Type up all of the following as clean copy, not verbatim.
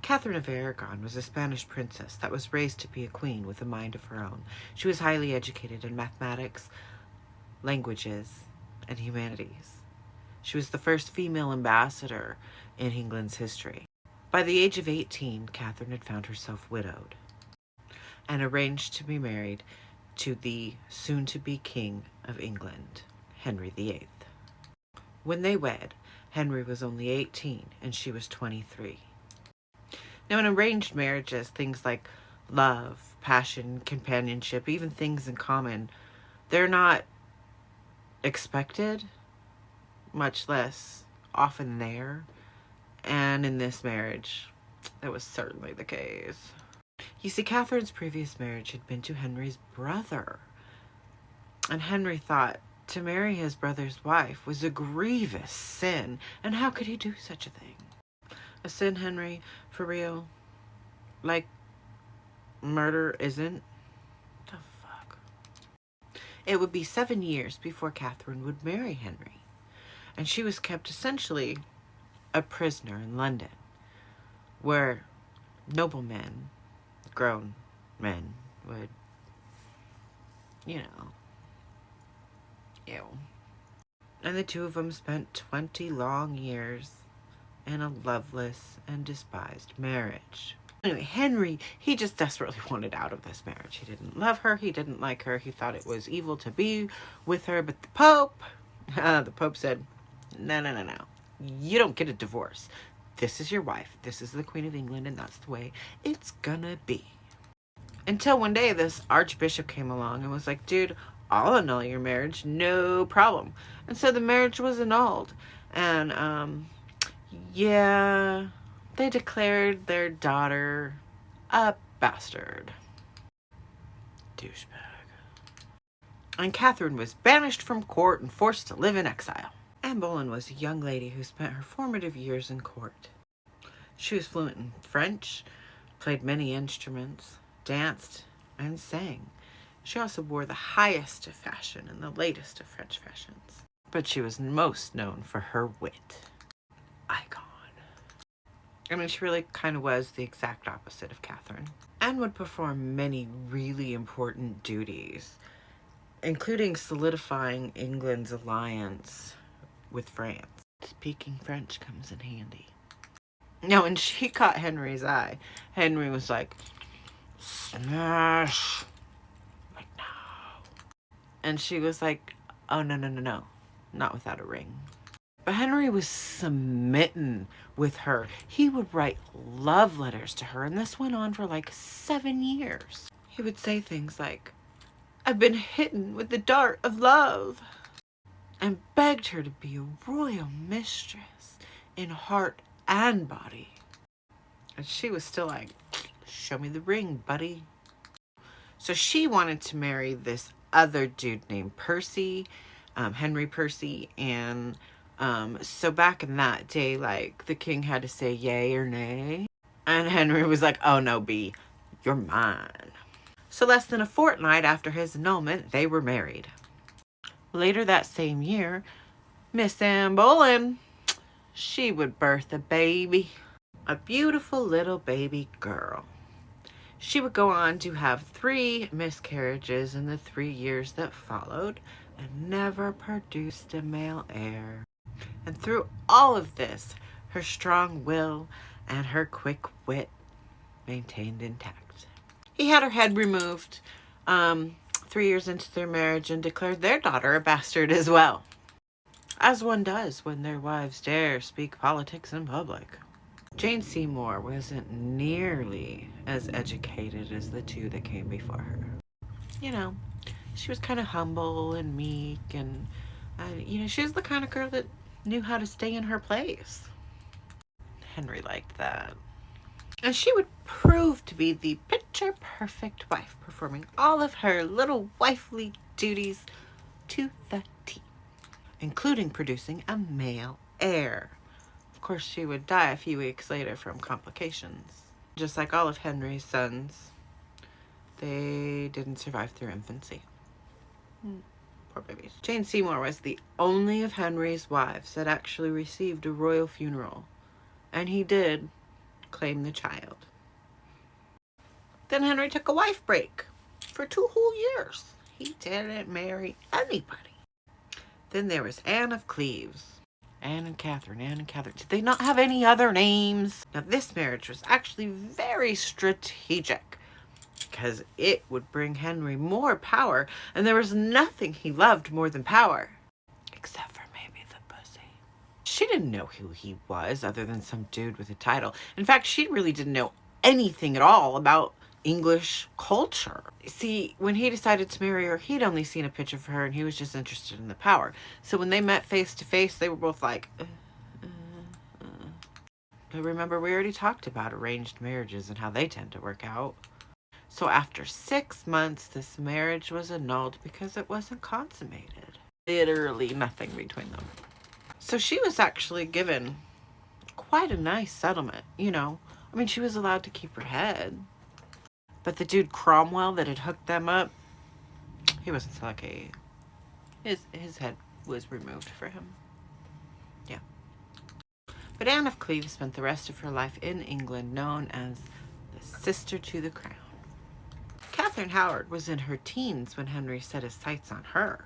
Catherine of Aragon was a Spanish princess that was raised to be a queen with a mind of her own. She was highly educated in mathematics, languages, and humanities. She was the first female ambassador in England's history. By the age of 18, Catherine had found herself widowed and arranged to be married to the soon-to-be King of England, Henry VIII. When they wed, Henry was only 18 and she was 23. Now, in arranged marriages, things like love, passion, companionship, even things in common, they're not expected, much less often there. And in this marriage, that was certainly the case. You see, Catherine's previous marriage had been to Henry's brother. And Henry thought to marry his brother's wife was a grievous sin. And how could he do such a thing? A sin, Henry, for real? Like murder isn't? The fuck? It would be 7 years before Catherine would marry Henry. And she was kept essentially a prisoner in London, where noblemen, grown men, would, ew. And the two of them spent 20 long years in a loveless and despised marriage. Anyway, Henry, he just desperately wanted out of this marriage. He didn't love her. He didn't like her. He thought it was evil to be with her. But the Pope said, no. You don't get a divorce. This is your wife. This is the Queen of England, and that's the way it's gonna be. Until one day, this Archbishop came along and was like, dude, I'll annul your marriage. No problem. And so the marriage was annulled. And, yeah, they declared their daughter a bastard. Douchebag. And Catherine was banished from court and forced to live in exile. Anne Boleyn was a young lady who spent her formative years in court. She was fluent in French, played many instruments, danced, and sang. She also wore the highest of fashion and the latest of French fashions. But she was most known for her wit. Icon. I mean, she really kind of was the exact opposite of Catherine. Anne would perform many really important duties, including solidifying England's alliance with France. Speaking French comes in handy. Now, when she caught Henry's eye, Henry was like, smash. Like, no. And she was like, oh, no. Not without a ring. But Henry was smitten with her. He would write love letters to her, and this went on for like 7 years. He would say things like, I've been hitten with the dart of love, and begged her to be a royal mistress in heart and body. And she was still like, show me the ring, buddy. So she wanted to marry this other dude named Percy, Henry Percy, and so back in that day, like, the king had to say yay or nay. And Henry was like, oh no, B, you're mine. So less than a fortnight after his annulment, they were married. Later that same year, Miss Anne Boleyn, she would birth a baby. A beautiful little baby girl. She would go on to have 3 miscarriages in the 3 years that followed and never produced a male heir. And through all of this, her strong will and her quick wit maintained intact. He had her head removed 3 years into their marriage and declared their daughter a bastard as well. As one does when their wives dare speak politics in public. Jane Seymour wasn't nearly as educated as the two that came before her. You know, she was kind of humble and meek, and, she was the kind of girl that knew how to stay in her place. Henry liked that. And she would prove to be the picture-perfect wife, performing all of her little wifely duties to the T, including producing a male heir. Of course, she would die a few weeks later from complications. Just like all of Henry's sons, they didn't survive through infancy. Poor babies. Jane Seymour was the only of Henry's wives that actually received a royal funeral. And he did claim the child. Then Henry took a wife break for 2 whole years. He didn't marry anybody. Then there was Anne of Cleves. Anne and Catherine, Anne and Catherine. Did they not have any other names? Now, this marriage was actually very strategic because it would bring Henry more power, and there was nothing he loved more than power. Except for maybe the pussy. She didn't know who he was other than some dude with a title. In fact, she really didn't know anything at all about English culture. See, when he decided to marry her, he'd only seen a picture of her and he was just interested in the power. So when they met face to face, they were both like, But remember, we already talked about arranged marriages and how they tend to work out. So after 6 months, this marriage was annulled because it wasn't consummated. Literally nothing between them. So she was actually given quite a nice settlement, you know. I mean, she was allowed to keep her head. But the dude Cromwell that had hooked them up, he wasn't so lucky. His head was removed for him. Yeah. But Anne of Cleves spent the rest of her life in England, known as the sister to the crown. Catherine Howard was in her teens when Henry set his sights on her.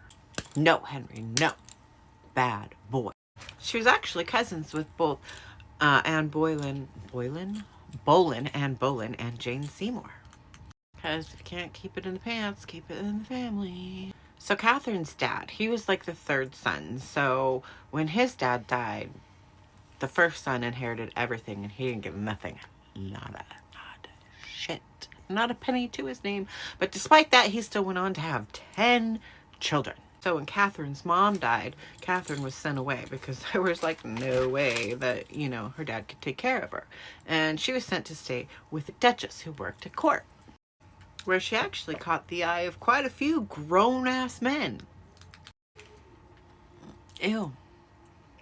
No, Henry, no. Bad boy. She was actually cousins with both Anne Boleyn and Jane Seymour. Because if you can't keep it in the pants, keep it in the family. So Catherine's dad, he was like the 3rd son. So when his dad died, the first son inherited everything and he didn't get nothing. Not shit. Not a penny to his name. But despite that, he still went on to have 10 children. So when Catherine's mom died, Catherine was sent away because there was like no way that, you know, her dad could take care of her. And she was sent to stay with a duchess who worked at court, where she actually caught the eye of quite a few grown-ass men. Ew.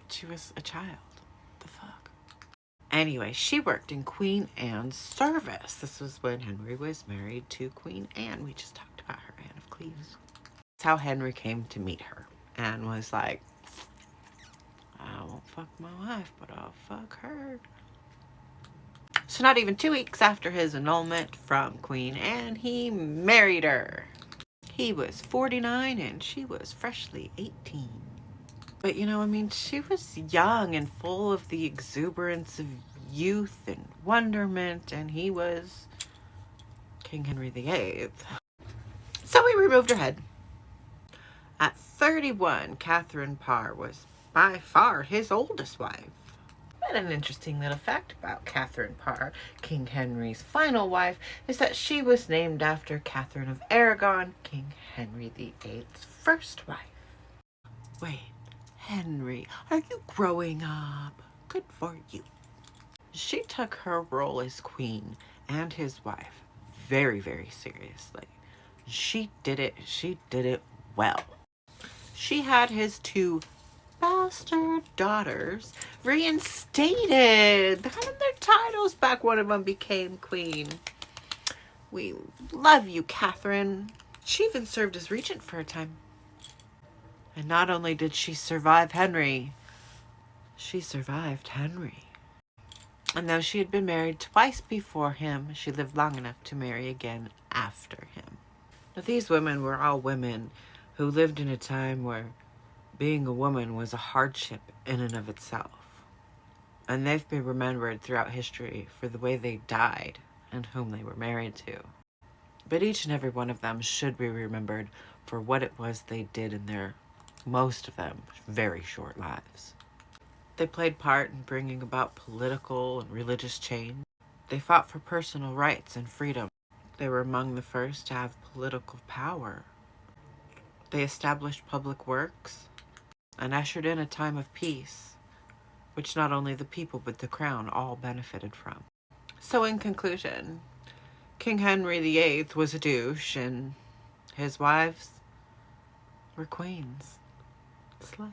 She was a child. The fuck? Anyway, she worked in Queen Anne's service. This was when Henry was married to Queen Anne. We just talked about her, Anne of Cleves. That's how Henry came to meet her. Anne was like, I won't fuck my wife, but I'll fuck her. So not even 2 weeks after his annulment from Queen Anne, he married her. He was 49 and she was freshly 18. But you know, I mean, she was young and full of the exuberance of youth and wonderment, and he was King Henry VIII. So he removed her head. At 31, Catherine Parr was by far his oldest wife. But an interesting little fact about Catherine Parr, King Henry's final wife, is that she was named after Catherine of Aragon, King Henry VIII's first wife. Wait, Henry, are you growing up? Good for you. She took her role as queen and his wife very, very seriously. She did it well. She had his 2 bastard daughters reinstated. They got their titles back. One of them became queen. We love you, Catherine. She even served as regent for a time. And not only did she survive Henry, she survived Henry. And though she had been married twice before him, she lived long enough to marry again after him. Now, these women were all women who lived in a time where being a woman was a hardship in and of itself. And they've been remembered throughout history for the way they died and whom they were married to. But each and every one of them should be remembered for what it was they did in their, most of them, very short lives. They played part in bringing about political and religious change. They fought for personal rights and freedom. They were among the first to have political power. They established public works and ushered in a time of peace, which not only the people but the crown all benefited from. So in conclusion, King Henry VIII was a douche and his wives were queens. Slay.